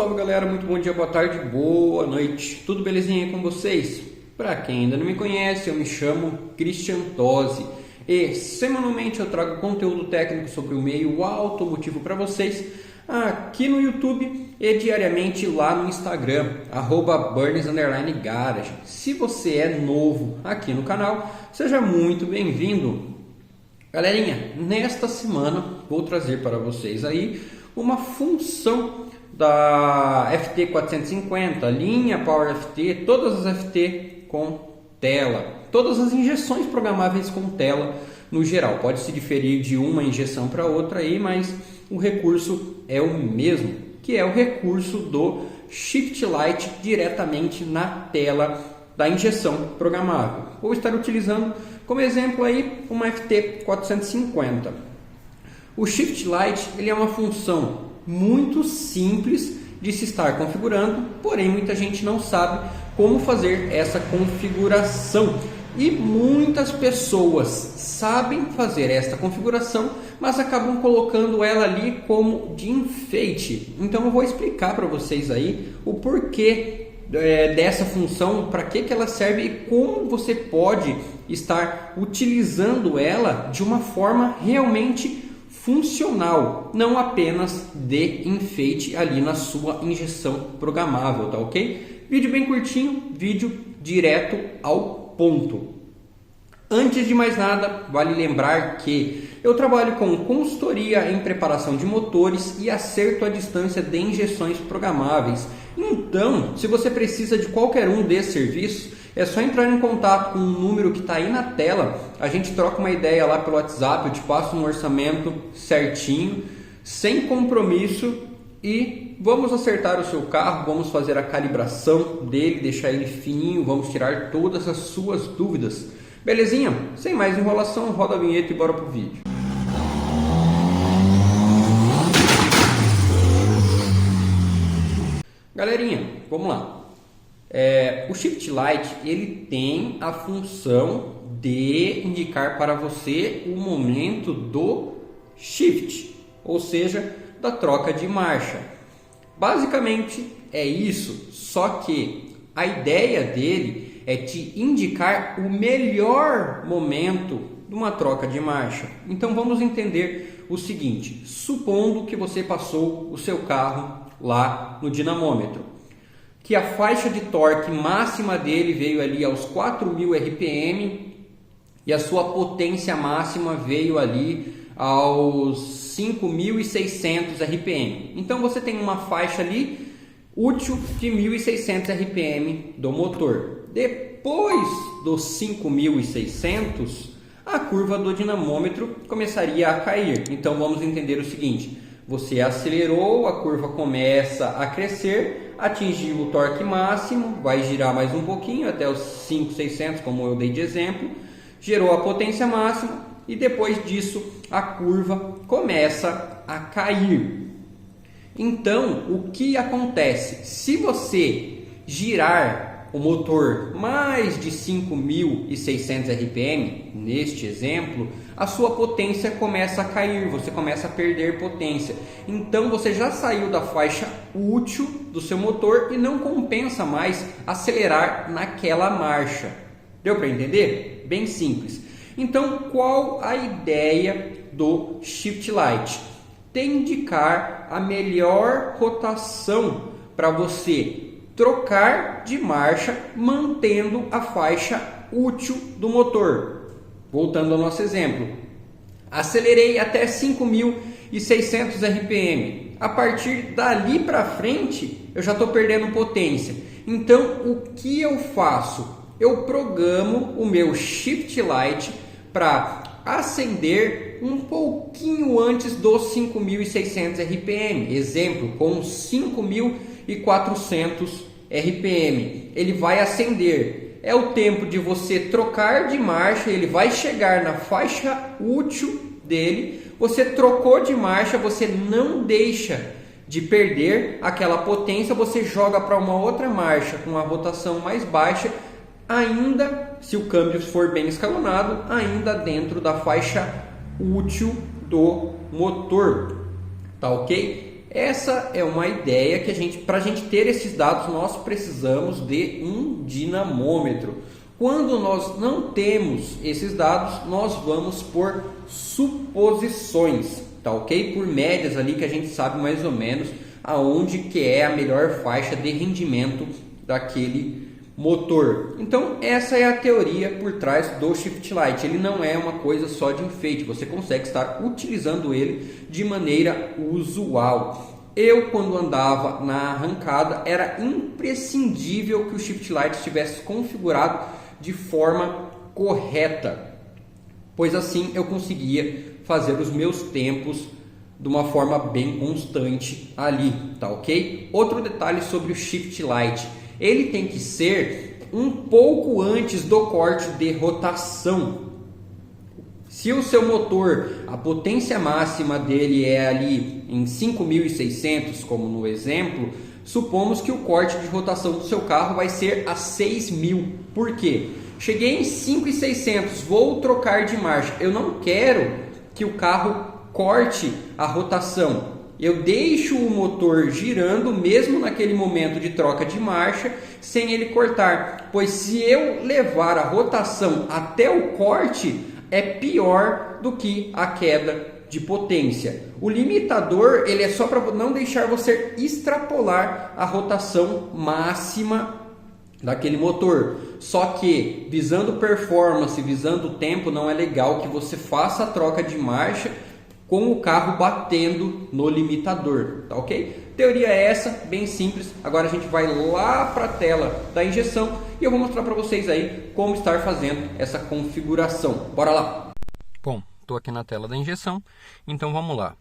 salve galera, muito bom dia, boa tarde, boa noite, tudo belezinha aí com vocês? Para quem ainda não me conhece, eu me chamo Christian Tosi e semanalmente eu trago conteúdo técnico sobre o meio automotivo para vocês aqui no YouTube e diariamente lá no Instagram, @burns_garage. Se você é novo aqui no canal, seja muito bem-vindo. Galerinha, nesta semana vou trazer para vocês aí uma função da FT450, linha Power FT, todas as FT com tela, todas as injeções programáveis com tela no geral. Pode se diferir de uma injeção para outra aí, mas o recurso é o mesmo, que é o recurso do Shift Light diretamente na tela da injeção programável. Vou estar utilizando como exemplo aí uma FT450. O Shift Light ele é uma função muito simples de se estar configurando, porém muita gente não sabe como fazer essa configuração. E muitas pessoas sabem fazer esta configuração, mas acabam colocando ela ali como de enfeite. Então eu vou explicar para vocês aí o porquê dessa função, para que ela serve e como você pode estar utilizando ela de uma forma realmente funcional, não apenas de enfeite ali na sua injeção programável, tá ok? Vídeo bem curtinho, vídeo direto ao ponto. Antes de mais nada, vale lembrar que eu trabalho com consultoria em preparação de motores e acerto à distância de injeções programáveis. Então, se você precisa de qualquer um desses serviços, é só entrar em contato com o número que está aí na tela. A gente troca uma ideia lá pelo WhatsApp, eu te passo um orçamento certinho, sem compromisso e vamos acertar o seu carro, vamos fazer a calibração dele, deixar ele fininho, vamos tirar todas as suas dúvidas. Belezinha? Sem mais enrolação, roda a vinheta e bora pro vídeo. Galerinha, vamos lá. O Shift Light ele tem a função de indicar para você o momento do shift, ou seja, da troca de marcha. Basicamente é isso, só que a ideia dele é te indicar o melhor momento de uma troca de marcha. Então vamos entender o seguinte: supondo que você passou o seu carro lá no dinamômetro, que a faixa de torque máxima dele veio ali aos 4.000 RPM e a sua potência máxima veio ali aos 5.600 RPM. Então você tem uma faixa ali útil de 1.600 RPM do motor. Depois dos 5.600, a curva do dinamômetro começaria a cair. Então vamos entender o seguinte: você acelerou, a curva começa a crescer, atingiu o torque máximo, vai girar mais um pouquinho até os 5.600, como eu dei de exemplo, gerou a potência máxima e depois disso a curva começa a cair. Então, o que acontece? Se você girar o motor mais de 5.600 RPM, neste exemplo, a sua potência começa a cair, você começa a perder potência. Então você já saiu da faixa útil do seu motor e não compensa mais acelerar naquela marcha. Deu para entender? Bem simples. Então qual a ideia do Shift Light? Tem indicar a melhor rotação para você trocar de marcha mantendo a faixa útil do motor. Voltando ao nosso exemplo, acelerei até 5.600 RPM. A partir dali para frente, eu já estou perdendo potência. Então, o que eu faço? Eu programo o meu Shift Light para acender um pouquinho antes dos 5.600 RPM. Exemplo, com 5.400 RPM. Ele vai acender. É o tempo de você trocar de marcha, ele vai chegar na faixa útil dele, você trocou de marcha, você não deixa de perder aquela potência, você joga para uma outra marcha com a rotação mais baixa, ainda, se o câmbio for bem escalonado, ainda dentro da faixa útil do motor, tá ok? Essa é uma ideia que para a gente ter esses dados, nós precisamos de um dinamômetro. Quando nós não temos esses dados, nós vamos por suposições, tá ok? Por médias ali que a gente sabe mais ou menos aonde que é a melhor faixa de rendimento daquele motor. Então essa é a teoria por trás do Shift Light. Ele não é uma coisa só de enfeite, você consegue estar utilizando ele de maneira usual. Eu, quando andava na arrancada, era imprescindível que o Shift Light estivesse configurado de forma correta, pois assim eu conseguia fazer os meus tempos de uma forma bem constante ali, tá ok? Outro detalhe sobre o Shift Light: ele tem que ser um pouco antes do corte de rotação. Se o seu motor, a potência máxima dele é ali em 5.600, como no exemplo, supomos que o corte de rotação do seu carro vai ser a 6.000. Por quê? Cheguei em 5.600, vou trocar de marcha. Eu não quero que o carro corte a rotação. Eu deixo o motor girando mesmo naquele momento de troca de marcha, sem ele cortar, pois se eu levar a rotação até o corte, é pior do que a queda de potência. O limitador, ele é só para não deixar você extrapolar a rotação máxima daquele motor. Só que visando performance, visando tempo, não é legal que você faça a troca de marcha com o carro batendo no limitador, tá ok? Teoria é essa, bem simples. Agora a gente vai lá para a tela da injeção e eu vou mostrar para vocês aí como estar fazendo essa configuração. Bora lá! Bom, estou aqui na tela da injeção, então vamos lá.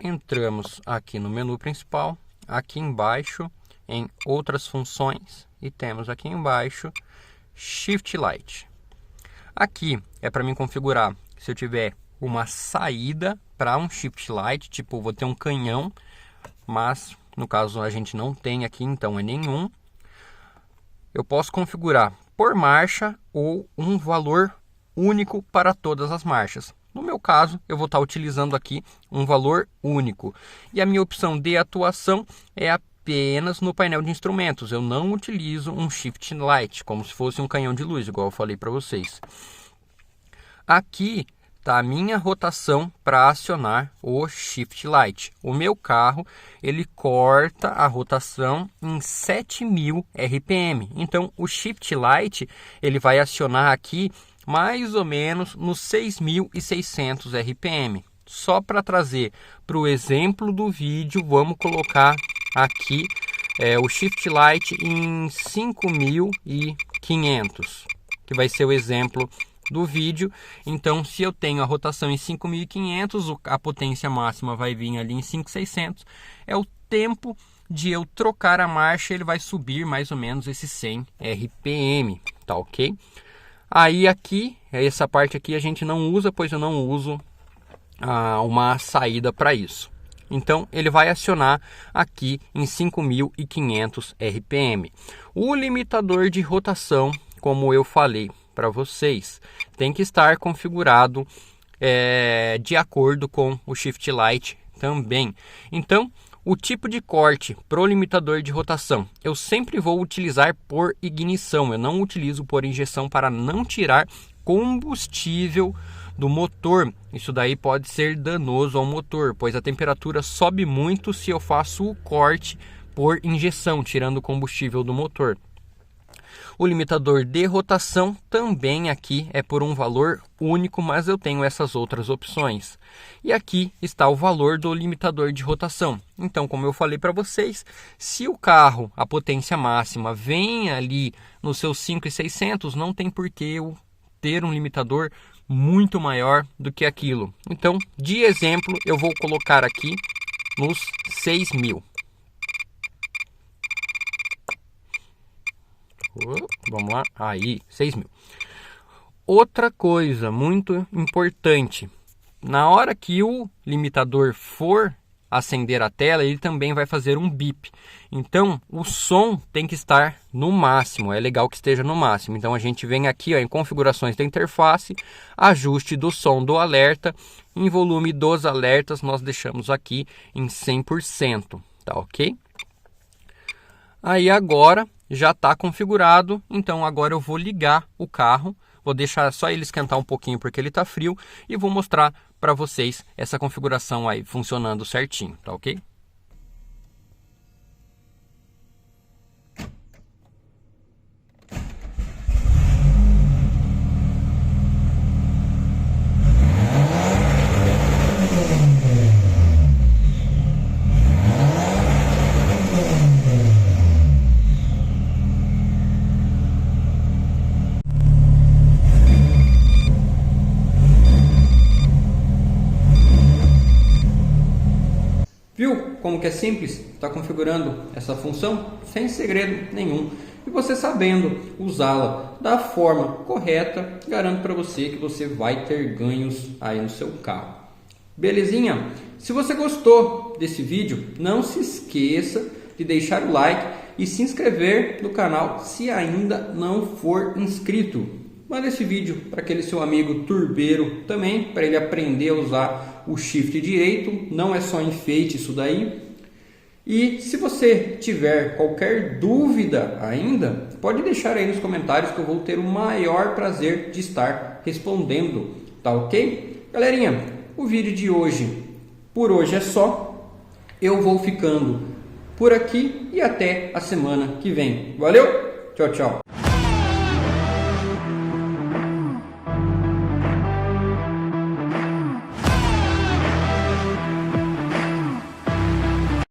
Entramos aqui no menu principal, aqui embaixo em outras funções e temos aqui embaixo Shift Light. Aqui é para mim configurar se eu tiver uma saída para um Shift Light, tipo vou ter um canhão, mas no caso a gente não tem aqui, então é nenhum. Eu posso configurar por marcha ou um valor único para todas as marchas. No meu caso, eu vou estar utilizando aqui um valor único. E a minha opção de atuação é apenas no painel de instrumentos. Eu não utilizo um Shift Light, como se fosse um canhão de luz, igual eu falei para vocês. Aqui está a minha rotação para acionar o Shift Light. O meu carro, ele corta a rotação em 7.000 RPM. Então, o Shift Light, ele vai acionar aqui mais ou menos nos 6.600 RPM. Só para trazer para o exemplo do vídeo, vamos colocar aqui o Shift Light em 5.500, que vai ser o exemplo do vídeo. Então, se eu tenho a rotação em 5.500, a potência máxima vai vir ali em 5.600. É o tempo de eu trocar a marcha, ele vai subir mais ou menos esses 100 RPM, tá ok? Aí aqui, essa parte aqui a gente não usa, pois eu não uso uma saída para isso. Então, ele vai acionar aqui em 5.500 RPM. O limitador de rotação, como eu falei para vocês, tem que estar configurado de acordo com o Shift Light também. Então, o tipo de corte para o limitador de rotação, eu sempre vou utilizar por ignição. Eu não utilizo por injeção para não tirar combustível do motor. Isso daí pode ser danoso ao motor, pois a temperatura sobe muito se eu faço o corte por injeção, tirando o combustível do motor. O limitador de rotação também aqui é por um valor único, mas eu tenho essas outras opções. E aqui está o valor do limitador de rotação. Então, como eu falei para vocês, se o carro, a potência máxima, vem ali nos seus 5.600, não tem por que eu ter um limitador muito maior do que aquilo. Então, de exemplo, eu vou colocar aqui nos 6.000. Vamos lá, aí, 6.000. Outra coisa muito importante, na hora que o limitador for acender a tela, ele também vai fazer um bip. Então, o som tem que estar no máximo, é legal que esteja no máximo. Então, a gente vem aqui ó, em configurações da interface, ajuste do som do alerta, em volume dos alertas nós deixamos aqui em 100%, tá ok? Aí agora já está configurado, então agora eu vou ligar o carro, vou deixar só ele esquentar um pouquinho porque ele está frio e vou mostrar para vocês essa configuração aí funcionando certinho, tá ok? Viu como que é simples? Está configurando essa função sem segredo nenhum. E você sabendo usá-la da forma correta, garanto para você que você vai ter ganhos aí no seu carro. Belezinha? Se você gostou desse vídeo, não se esqueça de deixar o like e se inscrever no canal se ainda não for inscrito. Manda esse vídeo para aquele seu amigo turbeiro também, para ele aprender a usar o shift direito. Não é só enfeite isso daí. E se você tiver qualquer dúvida ainda, pode deixar aí nos comentários que eu vou ter o maior prazer de estar respondendo. Tá ok? Galerinha, o vídeo de hoje, por hoje é só. Eu vou ficando por aqui e até a semana que vem. Valeu? Tchau, tchau.